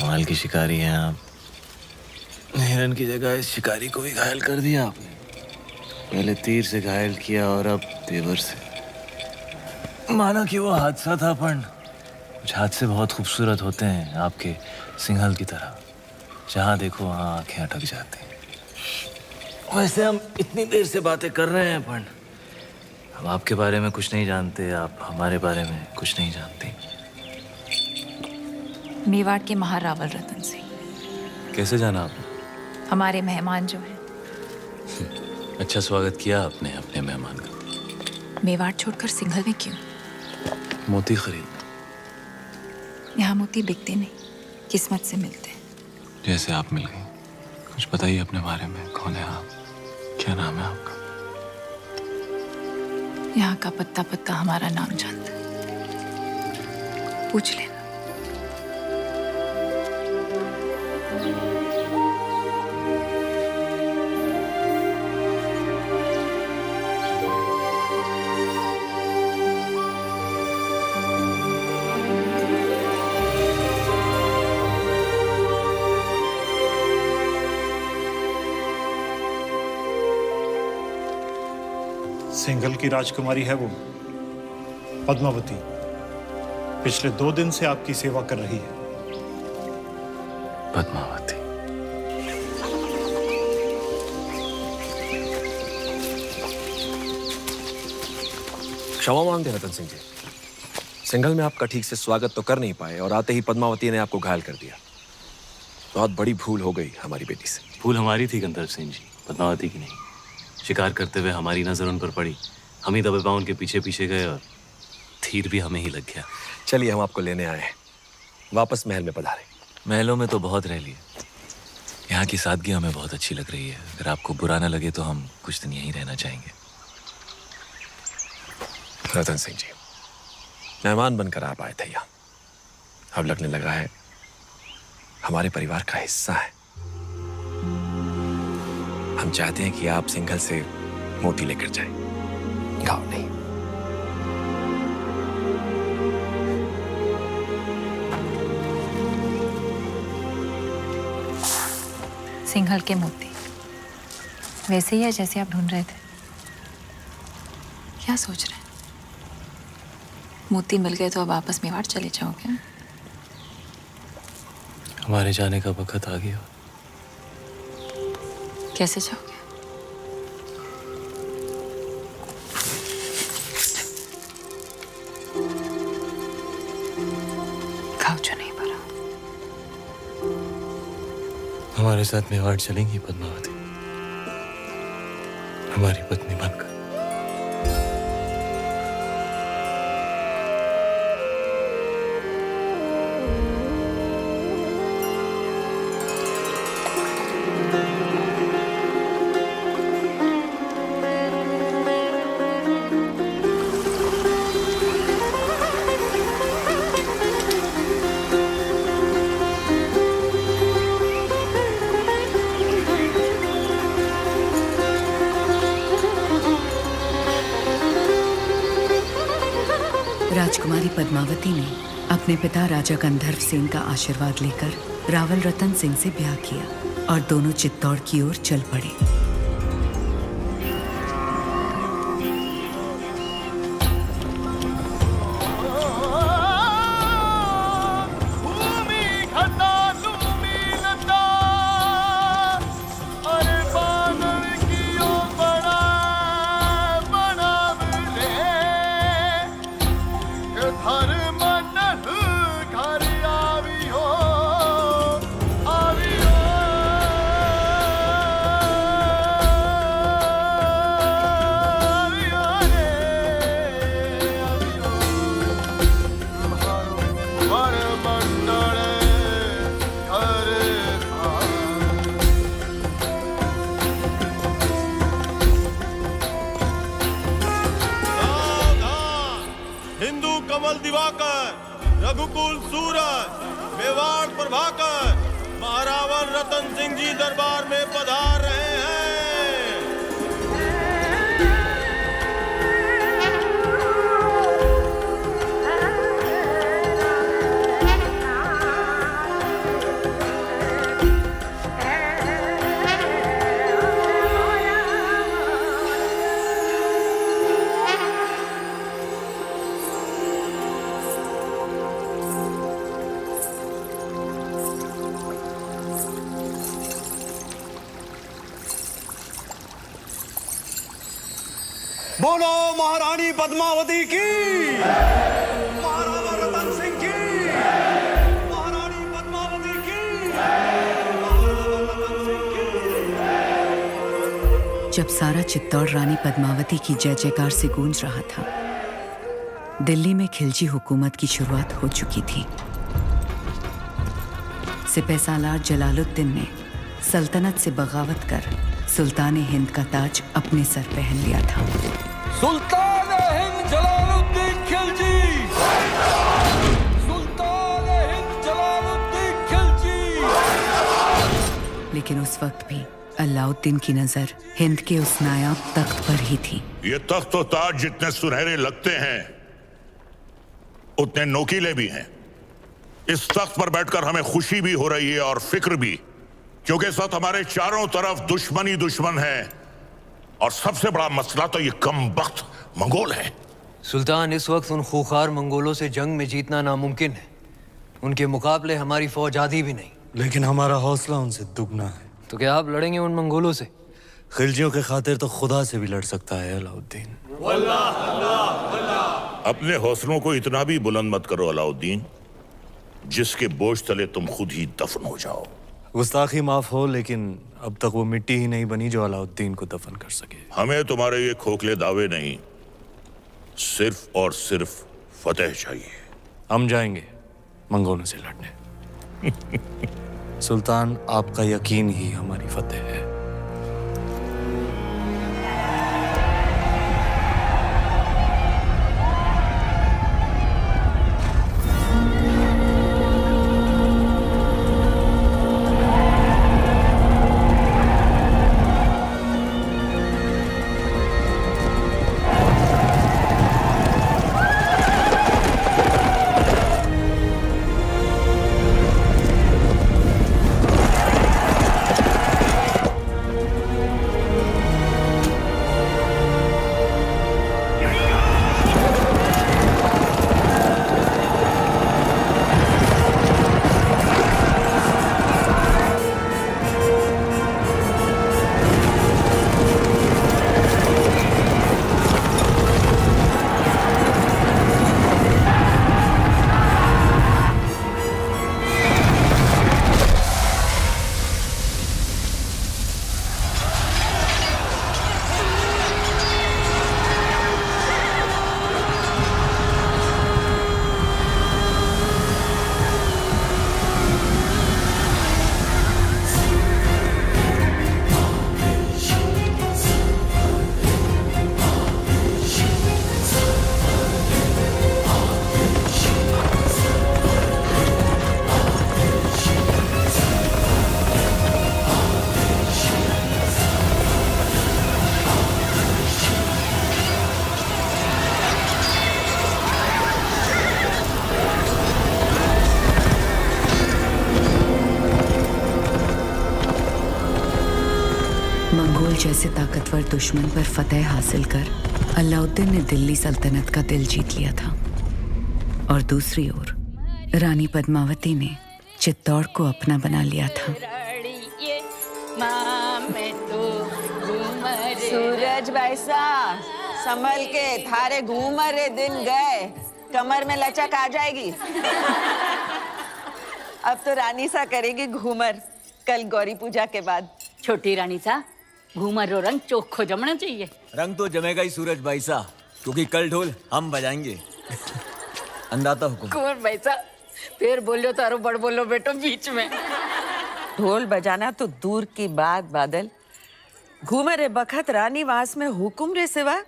कमाल की शिकारी हैं आप। हिरन की जगह इस शिकारी को भी घायल कर दिया आपने। पहले तीर से घायल किया और अब तेवर से। माना कि वो हादसा था, पर कुछ हादसे बहुत खूबसूरत होते हैं आपके सिंघल की तरह। जहां देखो वहां आंखें अटक जाती हैं। वैसे हम इतनी देर से बातें कर रहे हैं, पर हम आपके बारे में कुछ नहीं जानते, आप हमारे बारे में कुछ नहीं जानते। मेवाड़ के महारावल रतन सिंह। कैसे जाना आपने? हमारे मेहमान जो हैं। अच्छा स्वागत किया आपने अपने मेहमान का। मेवाड़ छोड़कर सिंघल में क्यों? मोती खरीद। यहाँ मोती बिकते नहीं, किस्मत से मिलते हैं। जैसे आप मिल गई। कुछ बताइए अपने बारे में, कौन है आप, क्या नाम है आपका? यहाँ का पत्ता पत्ता हमारा नाम जानता है, पूछ लेना। सिंघल की राजकुमारी है वो पद्मावती। पिछले 2 दिन से आपकी सेवा कर रही है। पद्मावती। क्षमा मांगते हैं रतन सिंह जी। सिंघल में आपका ठीक से स्वागत तो कर नहीं पाए और आते ही पद्मावती ने आपको घायल कर दिया। बहुत बड़ी भूल हो गई हमारी बेटी से। भूल हमारी थी गंधर्व सिंह जी, पद्मावती की नहीं। शिकार करते हुए हमारी नजर उन पर पड़ी, हम ही दबे पांव उनके पीछे पीछे गए और तीर भी हमें ही लग गया। चलिए हम आपको लेने आए हैं, वापस महल में पधारें। महलों में तो बहुत रह लिए, यहाँ की सादगी हमें बहुत अच्छी लग रही है। अगर आपको बुरा ना लगे तो हम कुछ दिन यहीं रहना चाहेंगे। रतन सिंह जी, मेहमान बनकर आप आए थे यहाँ, अब लगने लगा है हमारे परिवार का हिस्सा है। हम चाहते हैं कि आप सिंघल से मोती लेकर जाएं, गाँव नहीं। सिंघल के मोती वैसे ही है जैसे आप ढूंढ रहे थे? क्या सोच रहे हैं? मोती मिल गए तो अब वापस मेवाड़ चले जाओगे? हमारे जाने का वक्त आ गया। कैसे जाओगे? घाव जो नहीं भरा। हमारे साथ मेवाड़ चलेंगी पद्मावती, हमारी पत्नी बनकर। राजकुमारी पद्मावती ने अपने पिता राजा गंधर्व सिंह का आशीर्वाद लेकर रावल रतन सिंह से ब्याह किया और दोनों चित्तौड़ की ओर चल पड़े। कमल दिवाकर, रघुकुल सूरज, मेवाड़ प्रभाकर, महारावल रतन सिंह जी दरबार में पधार रहे हैं। बोलो महारानी पद्मावती की, महाराणा रतन सिंह की, महारानी पद्मावती की, महाराणा रतन सिंह की। जब सारा चित्तौड़ रानी पद्मावती की जय जयकार से गूंज रहा था, दिल्ली में खिलजी हुकूमत की शुरुआत हो चुकी थी। सिपहसालार जलालुद्दीन ने सल्तनत से बगावत कर सुल्तान हिंद का ताज अपने सर पहन लिया था। सुल्तान हिंद जलालुद्दीन खिलजी, सुल्तान हिंद जलालुद्दीन खिलजी। लेकिन उस वक्त भी अलाउद्दीन की नजर हिंद के उस नायाब तख्त पर ही थी। ये तख्त और ताज जितने सुनहरे लगते हैं उतने नोकीले भी हैं। इस तख्त पर बैठकर हमें खुशी भी हो रही है और फिक्र भी, क्योंकि इस वक्त हमारे चारों तरफ दुश्मन ही दुश्मन है। और सबसे बड़ा मसला तो ये कमबख्त मंगोल है। सुल्तान, इस वक्त उन खूंखार मंगोलों से जंग में जीतना नामुमकिन है। उनके मुकाबले हमारी फौज आधी भी नहीं। लेकिन हमारा हौसला उनसे दुगना है। तो क्या आप लड़ेंगे उन मंगोलों से? खिलजियों के खातिर तो खुदा से भी लड़ सकता है अलाउद्दीन। अपने हौसलों को इतना भी बुलंद मत करो अलाउद्दीन, जिसके बोझ तले तुम खुद ही दफन हो जाओ। गुस्ताखी माफ हो, लेकिन अब तक वो मिट्टी ही नहीं बनी जो अलाउद्दीन को दफन कर सके। हमें तुम्हारे ये खोखले दावे नहीं, सिर्फ और सिर्फ फतेह चाहिए। हम जाएंगे मंगोलों से लड़ने। सुल्तान, आपका यकीन ही हमारी फतेह है। मंगोल जैसे ताकतवर दुश्मन पर फतेह हासिल कर अलाउद्दीन ने दिल्ली सल्तनत का दिल जीत लिया था, और दूसरी ओर रानी पद्मावती ने चित्तौड़ को अपना बना लिया था। सूरज भाईसा, संभल के, थारे घूमरे दिन गए, कमर में लचक आ जाएगी। अब तो रानी सा करेगी घूमर, कल गौरी पूजा के बाद। छोटी रानी सा, घूमर रो रंग चोखो जमना चाहिए। रंग तो जमेगा ही सूरज भाई सा, क्योंकि कल ढोल हम बजाएंगे। अंदाता हुकुम। कुंवर भाई सा, फिर बोलो तारो बड़ बोलो बेटो बीच में। ढोल बजाना तो दूर की बात बादल, घूमरे बखत रानी वास में हुकुम रे सिवा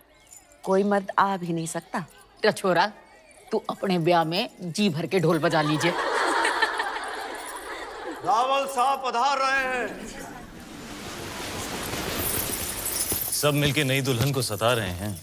कोई मर्द आ भी नहीं सकता। तो छोरा, तू अपने ब्याह में जी भर के ढोल बजा लीजिए। रावल साहब पधार रहे हैं। सब मिलके नई दुल्हन को सता रहे हैं।